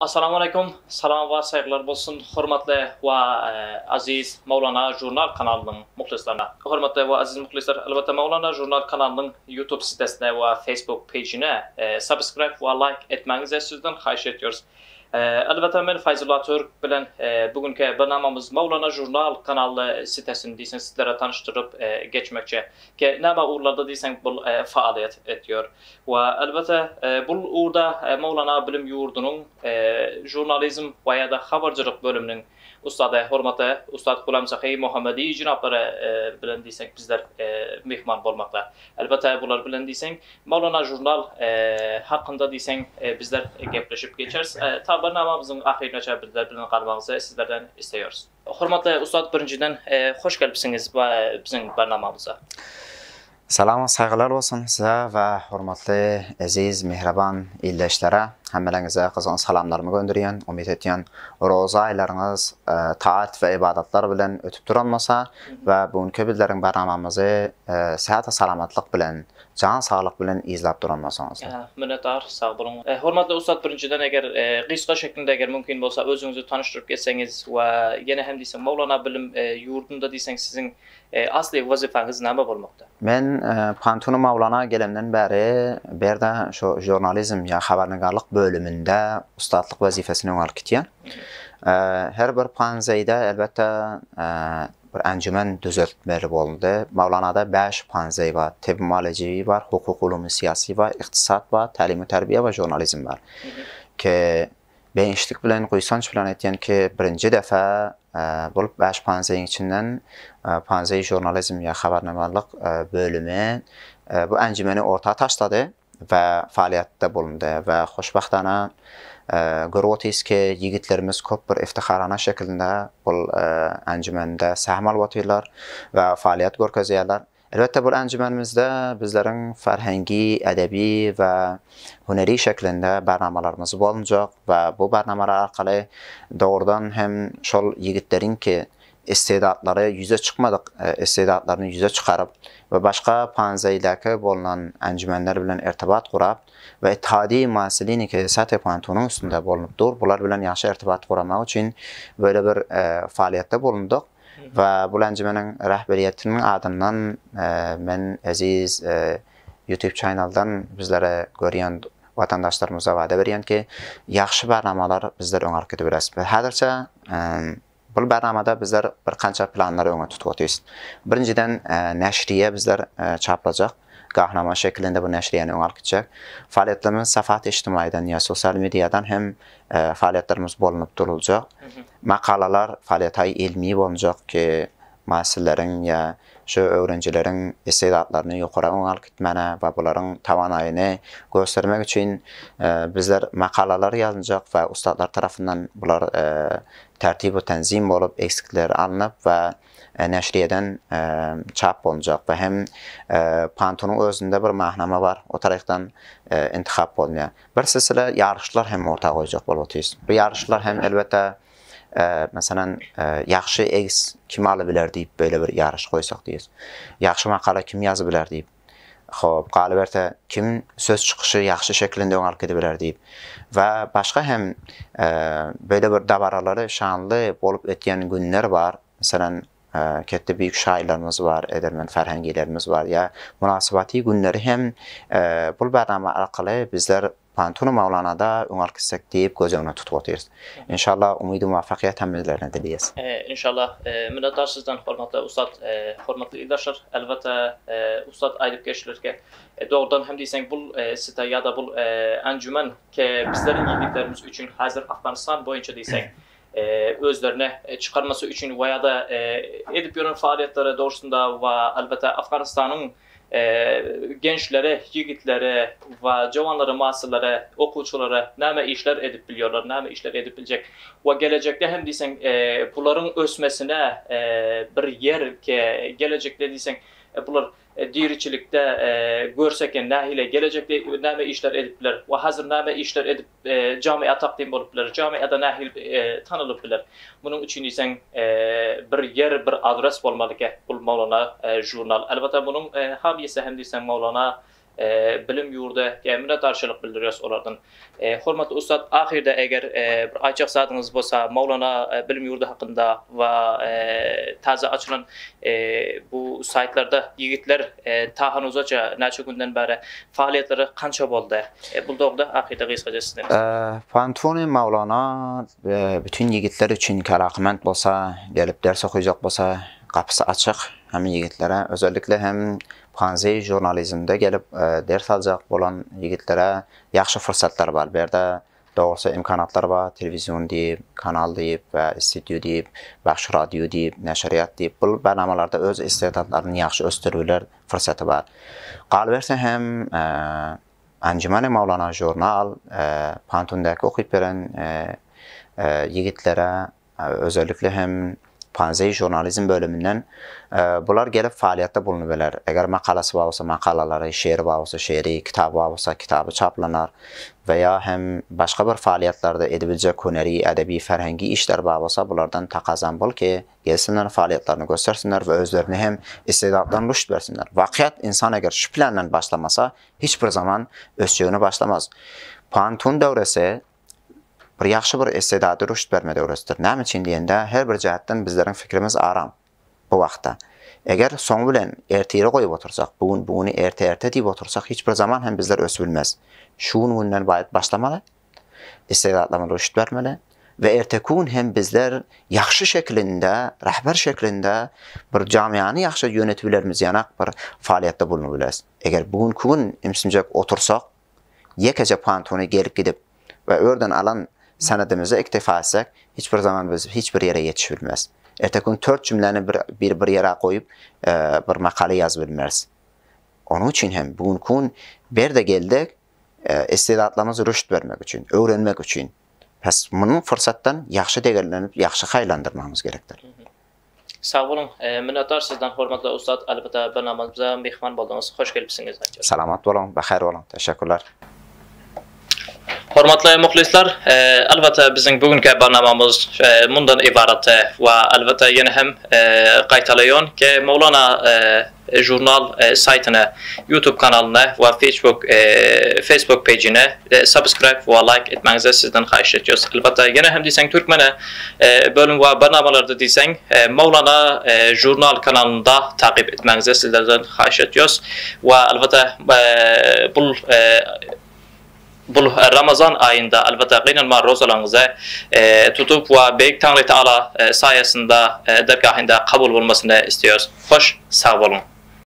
Assalamu alaikum, salam ve saygılar olsun. Hürmetli ve aziz Mevlana Jurnal kanalının muhlislerine. Hürmetli ve aziz muhlisler, elbette Mevlana Jurnal kanalının YouTube sitesine ve Facebook page'ine subscribe ve like etmenizi sizden xahiş ediyoruz. Elbette ben Fayzullah Türk bilen bugünkü bernamamız Mevlana Jurnal kanalı sitesini deysen sizlere tanıştırıp geçmekçe. Ki nema uğurlarda deysen bu faaliyet ediyor. Ve elbette bu uğurda Mevlana Bilim Yurdu'nun jurnalizm ve ya da habercilik bölümünün ustadı, hürmetli Ustad Gulam Sahi Muhammedi cinabları bilen deysen bizler mihman olmakla. Elbette bunlar bilen deysen Mevlana Jurnal hakkında deysen bizler gepleşip geçeriz. Bernamamızın ahirine bizler bilen kalmamızı sizlerden istiyoruz. Hürmetli Ustad birinciden hoş gelipsiniz bizim bernamamıza. Salam, saygılar olsun size ve hürmetli, aziz, mehriban ildeşlere. Hammelerinizə qızğın salamlarımı gönderiyen, umid ediyen roza aylarınız taat ve ibadetler bilen ötüp duranmasa ve bugünkü bizlerin bernamamızı sıhhat ve salamatlık bilen, can sağlık bilen izlep duranmasanız. Minnettar, sağ olun. Hürmetli Ustad birinciden eğer qısqa şeklinde eğer mümkün olsa özünüzü tanıştırıp geçseniz ve yine hem deysen Mevlana Bilim Yurdu'nda deysen sizin asli vazifeniz näme bolmakda? Men Pantunu Mevlana gelemden beri bir de şu jurnalizm ya habernigarlık bölümünde ustadlık vazifesini alıp gityen. Her bir panzeyde elbette bir encümen düzeltmeli oldu. Mevlana'da 5 panzey var. Tıbb muhalecevi var, hukuk ulumu siyasi var, iktisat var, talim-i terbiye ve jurnalizm var. Ki ben işlik bilen kuysanç bilen etyen ki birinci defa bulup 5 panzeyin içinden panzey jurnalizm ya habernamarlık bölümü bu encümeni ortaya taşladı ve faaliyette bulundu ve hoşbahtana görüyoruz ki yigitlerimiz köp bir iftiharana şekilde bu encümende sahmal batıyorlar ve faaliyet görkezeyler. Elbette bu encümenimizde bizlerin ferhengi, edebi ve hüneri şeklinde bernamalarımız bulunacak ve bu bernamalar arkalı doğrudan hem şol yigitlerin ki istidatları yüze çıkmadık, istidatlarını yüze çıkarıp ve başka panzeydeki bulunan encümenler bilen irtibat kurup ve ittihadi masilini ki Sati Pantunun üstünde bulunupdur. Bunlar bilen yaxşı irtibat kuramak için böyle bir faaliyette bulunduk. Ve bu encümenin rəhberiyyətinin adından ben aziz YouTube kanaldan bizlere görüyen vatandaşlarımıza vade veriyen ki yaxşı bernamalar bizler öňe arkydy beresiz. Häzirçe bu bernamada bizler bir qancha planlar öňe tutýarys. Birinciden näşriye bizler çaplayacak. Gahnama şeklinde bu neşriyeni öňe gidecek. Faaliyetlerimiz Safhat İçtimai'den ya sosyal medyadan hem faaliyetlerimiz bulunup durulacak. Makalalar faaliyetay ilmi olacak ki masillerin ya şu öğrencilerin istidatlarını yukarı öňe gitmene ve bunların tavanayını göstermek için bizler makalalar yazılacak ve ustadlar tarafından bunlar tertib ve tenzim olup eksikleri alınıp ve neşriyeden çap olacak ve hem Pantunun özünde bir mahnama var. O taraftan intihap olmuyor. Bir silsile yarışlar hem ortaya koyacak bolotuyuz. Bu yarışlar hem elbette mesela yaxşı egs kim alabilir deyip böyle bir yarış koysak deyiz. Yaxşı makala kim yazabilir deyip. Xo'p, qaliberte kim söz çıkışı yaxşı şeklinde öňe gidebilir deyip. Ve başka hem böyle bir dabaraları şanlı bolup etyen günler var. Mesela ketde büyük şairlerimiz var, edermen ferhengilerimiz var ya münasibati günleri hem bu bernama arkalı bizler Pantunu Mevlana'da öňe gitsek deyip göz öňüne tutup otyarys. İnşallah umydy muvaffakiyet hemmelerine dileýäs. İnşallah minnettar sizden hürmetli ustad, hürmetli ildaşlar. Elbette ustad aýdyp geçilerke doğrudan hem diýsen bu site ya da bu encümen ki bizlerin yigitlerimiz üçün hazır Afganistan boyunca diýsen özlerine çıkarması için veya da edip yönen faaliyetleri doğrusunda ve elbette Afganistan'ın gençlere, yigitlere ve cavanlara, masıllara, okuyuculara näme işler edip biliyorlar, näme işler edip bilecek. Ve gelecekte hem deysen bunların ösmesine bir yer ki gelecekte deysen bunlar diriçilikte görseken nähile gelecekte näme işler edipler ve hazır näme işler edip camiye takdim oluplar, camiyada nähil tanılıplar. Bunun için isen bir yer, bir adres bolmalı ki bu Mevlana Jurnal. Elbette bunun hamiyesi hem deysen Mevlana bilim yurdu minnetdarçılık bildiriyoruz onlardan. Hormatly ustad, ahirde eger bir açık zatınız bolsa Mawlana bilim yurdu hakkında ve taze açılan bu saytlarda yigitler ta hanuzaca neçe günden beri faaliyetleri kança boldu? Bu doğruda ahirde kısaca sizden. Pantone Mawlana bütün yigitler için kalakment bolsa, gelip ders okuyacak bolsa kapısı açık hem yigitlere, özellikle hem Panzey jurnalizmde gelip ders alacak olan yigitlere yaxşı fırsatlar var. Berdə doğrusu imkanatlar var. Televizyon deyip, kanal deyip ve stüdyo deyip, baxşı radyo deyip, nəşriyyat deyip. Bu bərnamalarda öz istedadlarını yaxşı östürürlər fırsatı var. Qalversə hem Ancimane Mawlana jurnal Panton'daki okuyup veren yigitlere, özellikle hem Panzey jurnalizm bölümünden bunlar gelip faaliyette bulunurlar. Eğer makalası varsa makalaları, şiiri varsa şiiri, kitabı varsa kitabı çaplanar veya hem başka bir faaliyetlerde edebilecek hüneri, edebi, ferhengi işler varsa bunlardan takazan bol ki gelsinler faaliyetlerini göstersinler ve özlerini hem istedadlarını rüşt versinler. Vakiyat insan eğer şu planla başlamasa hiçbir zaman özçüğünü başlamaz. Pantun devresi bir yaxşı bir istedadı rüşt verme devresidir. Näme için deyəndə her bir cəhətdən bizlerin fikrimiz aram bu vaxtda. Eğer son bilen ertəyə qoyub otursaq, bunu ertə deyib otursaq hiçbir zaman hem bizler ösülməz. Şuun gündən başlamalı, istedadlarını rüşt vermeli ve ertəki hem bizler yaxşı şeklinde, rəhbər şeklinde bir camianı yaxşı yönetülərimiz yanak bir faaliyette bulunabiliriz. Eğer bugün imsimcək otursaq, yekəcə Pantonu gelip gidip ve oradan alan sənədimizə iktifa etsək, hiçbir zaman biz hiçbir yere yetişebilməz. Ertəki 4 cümləni bir yere koyup bir makale yazıbilməz. Onun için hem bugün bir de geldik istedadlarımızı rüşt vermek için, öğrenmek için. Pes bunun fırsattan yaxşı değerlenip, yaxşı haylandırmamız gerektir. Sağ olun. Minnettar sizden hormatly ustad. Elbette bernamamıza mehman boldunuz. Hoş gelipsiniz. Salamat olun, baxayr olun. Teşekkürler. Hormatly muxlislar, elbette bizim bugünkü bernamamız bundan ibaret ve elbette yine hem qaytalayon ki Mawlana jurnal saytına, YouTube kanalına ve Facebook page'ine subscribe ve like etmenizi sizden xahiş ediyoruz. Elbette yine hem diysen Türkmene bölüm ve bernamalarda diysen Mawlana jurnal kanalında takip etmenizi sizlerden xahiş ediyoruz. Ve elbette bu Ramazan ayında elbette qıynalma rozalarınızı tutup ve Beyik Tanrı Teala sayesinde dergahında kabul olmasını istiyoruz. Hoş, sağ olun.